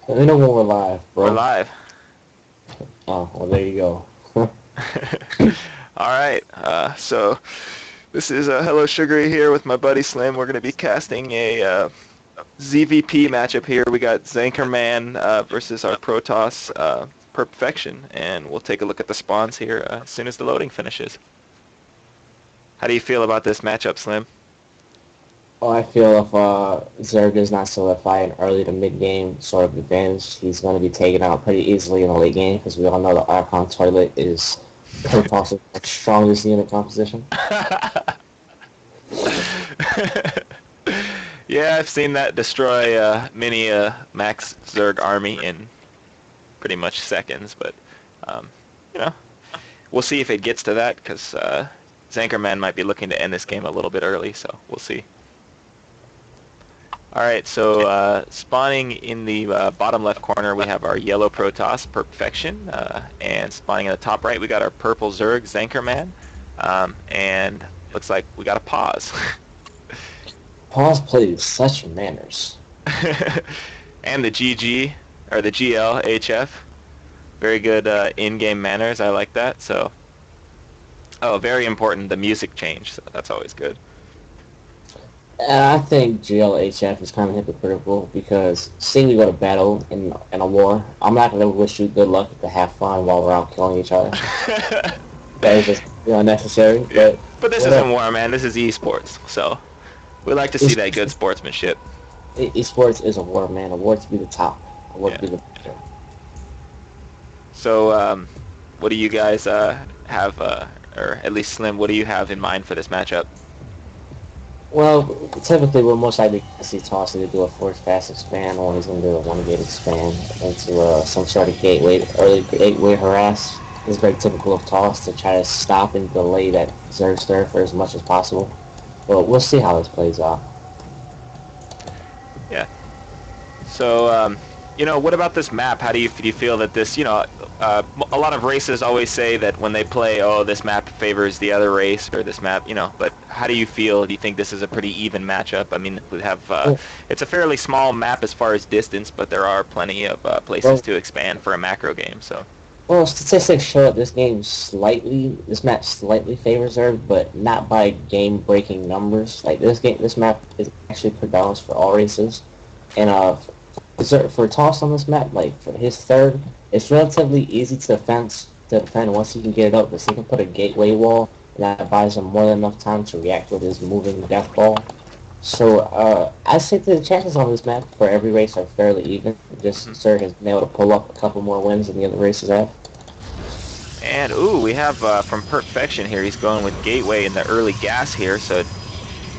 Let me know when we're live, We're bro. live. Oh, well, there you go. All right. So this is hellosugaree here with my buddy Slim. We're going to be casting a ZVP matchup here. We got Zerkerman versus our Protoss Perpfection, and we'll take a look at the spawns here as soon as the loading finishes. How do you feel about this matchup, Slim? Oh, I feel if Zerg does not solidify an early to mid game sort of advantage, he's going to be taken out pretty easily in the late game because we all know the Archon Toilet is Protoss' strongest unit composition. Yeah, I've seen that destroy many Max Zerg army in pretty much seconds, but um, you know, we'll see if it gets to that because Zankerman might be looking to end this game a little bit early, so we'll see. All right, so spawning in the bottom left corner, we have our yellow Protoss, Perpfection, and spawning in the top right, we got our purple Zerg, Zankerman, and looks like we got a pause. Pause plays such manners. And the GG, or the GL, very good in-game manners, I like that, so. Oh, very important, the music change, so that's always good. I think GLHF is kind of hypocritical because seeing you go to battle in a war, I'm not going to wish you good luck to have fun while we're out killing each other. That is just unnecessary, Yeah, but but this isn't whatever. war, man, this is esports, so we like to see that good Esports, sportsmanship. esports is a war, man. A war to be the top. A war to Yeah. be the So, what do you guys have, or at least Slim, what do you have in mind for this matchup? Well, typically we're most likely going to see Toss either do a force fast expand or he's going to do a one gate expand into some sort of gateway, early gateway harass. It's very typical of Toss to try to stop and delay that Zerg stir for as much as possible. But we'll see how this plays out. Yeah. So, what about this map? How do you feel that this, a lot of races always say that when they play, oh, this map favors the other race or this map, but how do you feel? Do you think this is a pretty even matchup? I mean, we have, Well, it's a fairly small map as far as distance, but there are plenty of places well, to expand for a macro game, so. well, statistics show that this map slightly favors Zerg, but not by game-breaking numbers. Like this map is actually pronounced for all races, and for Toss on this map, like for his third, it's relatively easy to defend once he can get it up, because he can put a gateway wall, and that buys him more than enough time to react with his moving death ball. So I think the chances on this map for every race are fairly even. Just Mhm. Sir has been able to pull up a couple more wins than the other races have. And, ooh, we have from Perpfection here, he's going with Gateway in the early gas here, so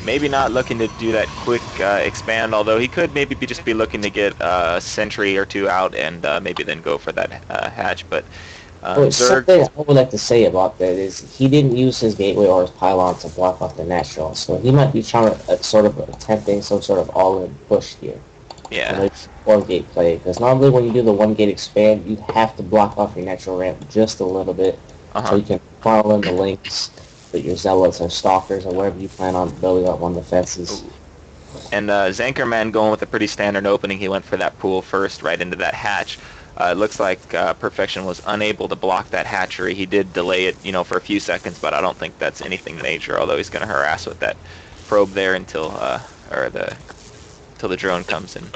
maybe not looking to do that quick expand, although he could maybe just be looking to get a sentry or two out and maybe then go for that hatch. But But Zerg, something I would like to say about that is he didn't use his gateway or his pylon to block off the natural, so he might be trying to sort of attempting some sort of all-in push here. yeah, One gate play, because normally when you do the one gate expand, you have to block off your natural ramp just a little bit so uh-huh. you can funnel in the links with your zealots or stalkers or wherever you plan on building up one of the fences. Ooh. And Zankerman going with a pretty standard opening. He went for that pool first, right into that hatch. It looks like Perfection was unable to block that hatchery. He did delay it, for a few seconds, but I don't think that's anything major. Although he's going to harass with that probe there until the drone comes and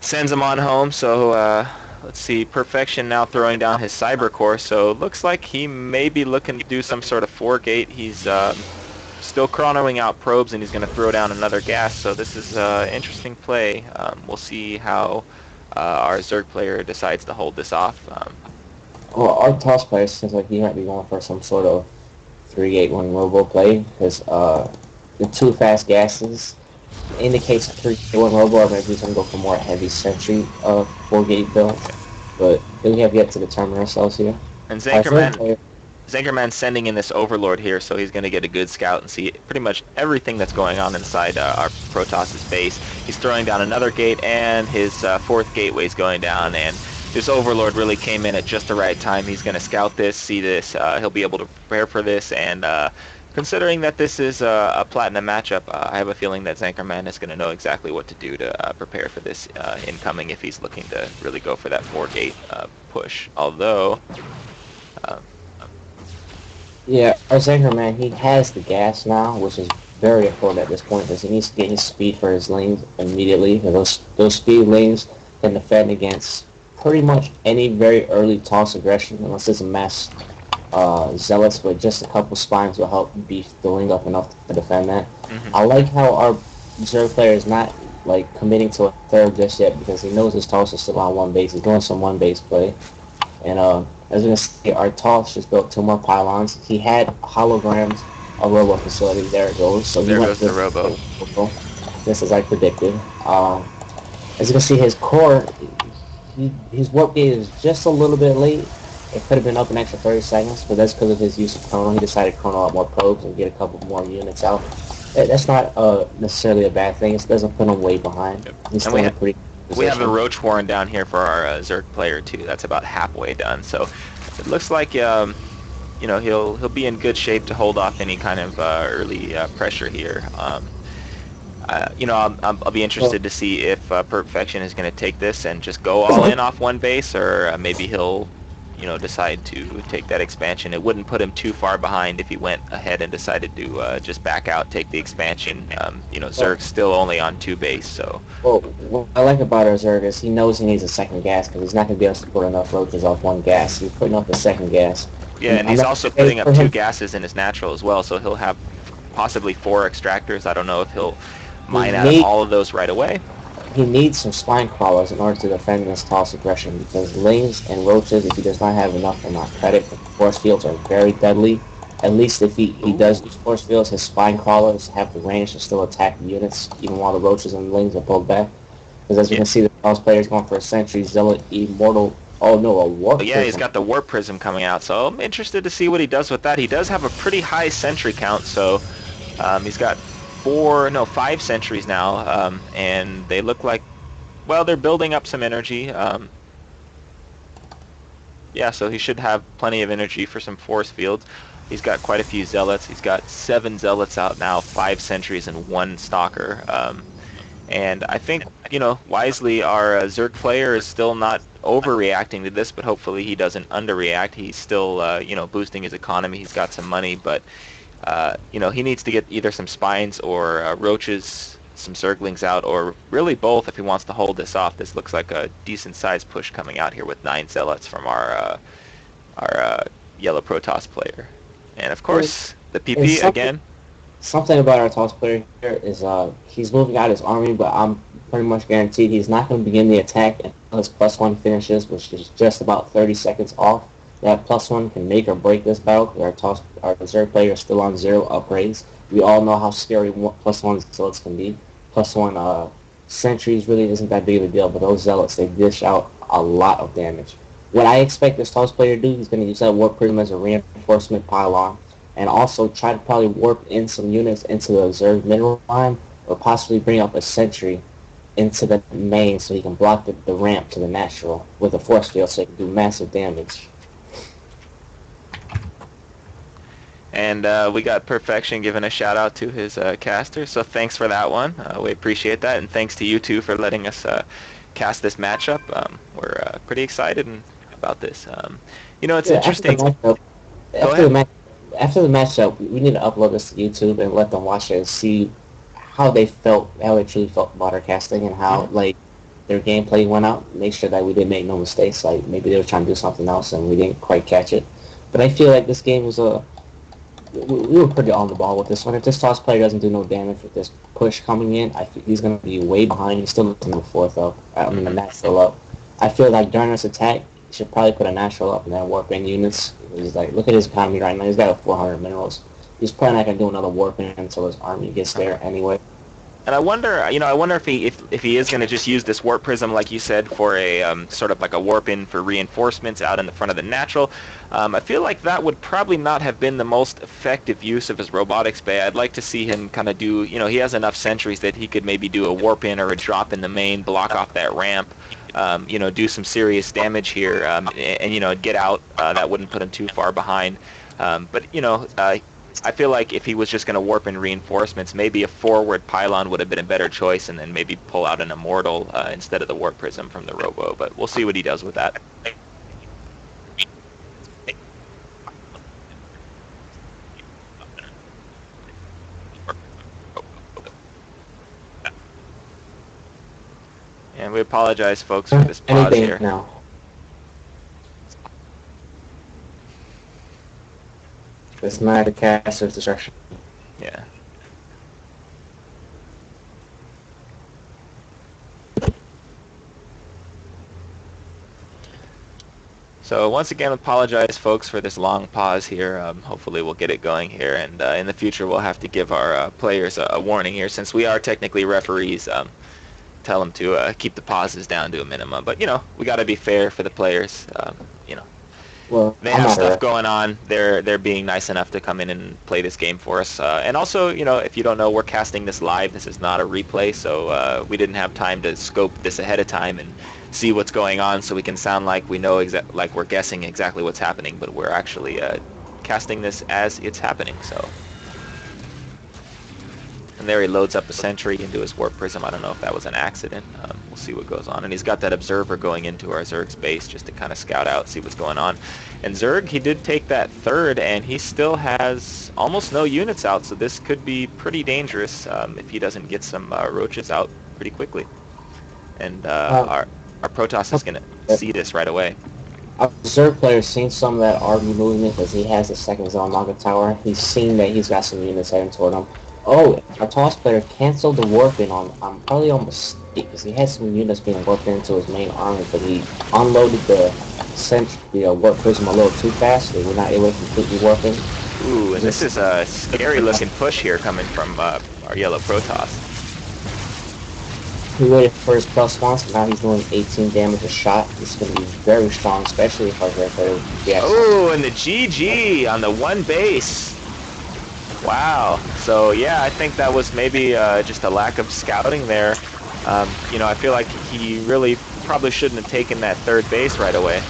sends him on home. So let's see, Perfection now throwing down his cyber core. So it looks like he may be looking to do some sort of 4-gate. He's still chronoing out probes, and he's going to throw down another gas. So this is an interesting play. We'll see how our Zerg player decides to hold this off. Well, our toss player seems like he might be going for some sort of 3-8-1 robo play because the two fast gases indicates a 3-8-1 robo, or maybe he's going to go for more heavy sentry 4-gate build. But we have yet to determine ourselves here. And Our third player, Zankerman's sending in this Overlord here, so he's going to get a good scout and see pretty much everything that's going on inside our Protoss' base. He's throwing down another gate, and his fourth gateway's going down, and this Overlord really came in at just the right time. He's going to scout this, see this. He'll be able to prepare for this, and considering that this is a platinum matchup, I have a feeling that Zerkerman is going to know exactly what to do to prepare for this incoming if he's looking to really go for that 4-gate push. Although, uh, Yeah, our Zerkerman, he has the gas now, which is very important at this point because he needs to get his speed for his lanes immediately. And those speed lanes can defend against pretty much any very early toss aggression, unless it's a mass zealots, but just a couple spines will help beef the lane up enough to defend that. mhm. I like how our Zerg player is not like committing to a third just yet because he knows his toss is still on one base. He's doing some one base play. And as we can see, our toss just built 2 more pylons. He had holograms, a robo facility. There it goes. So he There went goes the robo. just as I predicted. As you can see, his core, his warp gate is just a little bit late. It could have been up an extra 30 seconds, but that's because of his use of chrono. He decided to chrono out more probes and get a couple more units out. That's not necessarily a bad thing. It doesn't put him way behind. Yep. He's And still in a pretty we have a position. Roach Warren down here for our Zerg player too. That's about halfway done. So it looks like he'll be in good shape to hold off any kind of early pressure here. I'll be interested to see if Perpfection is going to take this and just go all in off one base, or maybe he'll decide to take that expansion. It wouldn't put him too far behind if he went ahead and decided to just back out, take the expansion. Zerg's still only on 2 base, so. Well, what I like about our Zerg is he knows he needs a second gas because he's not going to be able to put enough roaches off one gas. He's putting up the second gas. Yeah, and he's also putting up 2 gases in his natural as well, so he'll have possibly 4 extractors. I don't know if he'll mine out of all of those right away. He needs some spine crawlers in order to defend this toss aggression because lanes and roaches, if he does not have enough for my credit, force fields are very deadly. At least if he does use force fields, his spine crawlers have the range to still attack units even while the roaches and lanes are pulled back. Because as you can see, the toss player is going for a Sentry, Zealot, Immortal. Oh no, a Warp Yeah, he's got the Warp Prism coming out, so I'm interested to see what he does with that. He does have a pretty high sentry count, so he's got 5 sentries now, and they look like, well, they're building up some energy. Yeah, so he should have plenty of energy for some force fields. He's got quite a few zealots. He's got 7 zealots out now, 5 sentries, and 1 stalker. And I think, wisely, our Zerg player is still not overreacting to this, but hopefully he doesn't underreact. He's still, boosting his economy. He's got some money, but he needs to get either some spines or roaches, some zerglings out, or really both if he wants to hold this off. This looks like a decent-sized push coming out here with 9 zealots from our yellow Protoss player. And of course, the PP again. Something about our toss player here is he's moving out his army, but I'm pretty much guaranteed he's not going to begin the attack until his +1 finishes, which is just about 30 seconds off. That +1 can make or break this battle. Our Zerg player is still on 0 upgrades. We all know how scary +1 zealots can be. +1 sentries really isn't that big of a deal, but those zealots, they dish out a lot of damage. What I expect this toss player to do, he's going to use that Warp Prism as a reinforcement pylon, and also try to probably warp in some units into the Zerg mineral line, or possibly bring up a sentry into the main so he can block the ramp to the natural with a force field so he can do massive damage. And we got Perpfection giving a shout out to his caster, so thanks for that one. We appreciate that, and thanks to you two for letting us cast this matchup. We're pretty excited about this. It's interesting. After the matchup, we need to upload this to YouTube and let them watch it and see how they truly felt about our casting and how their gameplay went out. Make sure that we didn't make no mistakes. Like maybe they were trying to do something else and we didn't quite catch it. But I feel like this game was we were pretty on the ball with this one. If this toss player doesn't do no damage with this push coming in, I think he's going to be way behind. He's still in the 4th though. The natural up. I feel like during this attack, he should probably put a natural up and then warp in units. He's like, look at his economy right now. He's got 400 minerals. He's probably not going to do another warp in until his army gets there anyway. And I wonder if he is going to just use this warp prism, like you said, for a sort of like a warp in for reinforcements out in the front of the natural. I feel like that would probably not have been the most effective use of his robotics bay. I'd like to see him kind of do, he has enough sentries that he could maybe do a warp in or a drop in the main, block off that ramp, do some serious damage here, and get out. That wouldn't put him too far behind. But I feel like if he was just going to warp in reinforcements, maybe a forward pylon would have been a better choice, and then maybe pull out an immortal instead of the warp prism from the robo. But we'll see what he does with that. And we apologize, folks, for this pause Anything here. now. It's not a caster's destruction. Yeah. So once again, apologize, folks, for this long pause here. Hopefully we'll get it going here, and in the future we'll have to give our players a warning here, since we are technically referees. Tell them to keep the pauses down to a minimum. But, you know, we got to be fair for the players. You know, Well, they I'm have not stuff a going on. They're being nice enough to come in and play this game for us. And also, you know, if you don't know, we're casting this live. This is not a replay, so we didn't have time to scope this ahead of time and see what's going on, so we can sound like we know like we're guessing exactly what's happening, but we're actually casting this as it's happening. So. And there he loads up a sentry into his warp prism. I don't know if that was an accident. We'll see what goes on. And he's got that observer going into our Zerg's base just to kind of scout out, see what's going on. And Zerg, he did take that third, and he still has almost no units out, so this could be pretty dangerous if he doesn't get some roaches out pretty quickly. And our Protoss is going to see this right away. Our Zerg player's seen some of that army movement because he has the second zone Manga Tower. He's seen that he's got some units heading toward him. Oh, our Toss player canceled the warping on probably on mistake, because he had some units being warped into his main army, but he unloaded the warp prism a little too fast, so we're not able to completely warp it. Ooh, and this is a scary looking push here coming from our yellow Protoss. He waited for his +1, so now he's doing 18 damage a shot. This is going to be very strong, especially if our Zerg player reacts. Oh, and the GG on the one base. Wow. So yeah, I think that was maybe just a lack of scouting there. You know, I feel like he really probably shouldn't have taken that third base right away.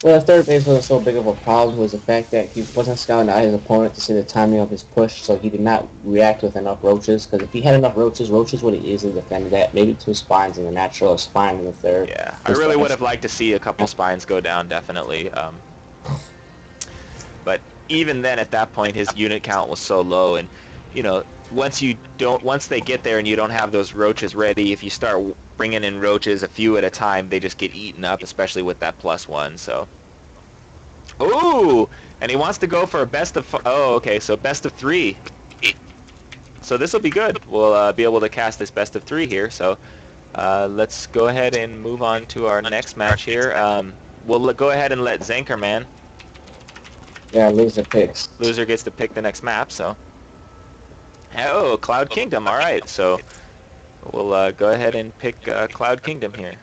Well, the third base wasn't so big of a problem, was the fact that he wasn't scouting out his opponent to see the timing of his push, so he did not react with enough roaches, because if he had enough roaches would have easily defended that. Maybe 2 spines in the natural, a spine in the third. Yeah, I really would have liked to see a couple spines go down, definitely. But even then, at that point, his unit count was so low, and you know, once they get there and you don't have those roaches ready, if you start bringing in roaches a few at a time, they just get eaten up, especially with that +1. So, ooh, and he wants to go for a best of. Oh, okay, so best of 3. So this will be good. We'll be able to cast this best of 3 here. So let's go ahead and move on to our next match here. We'll go ahead and let Zerkerman. Yeah, loser picks. Loser gets to pick the next map, so. Oh, Cloud Kingdom, alright, so we'll go ahead and pick Cloud Kingdom here.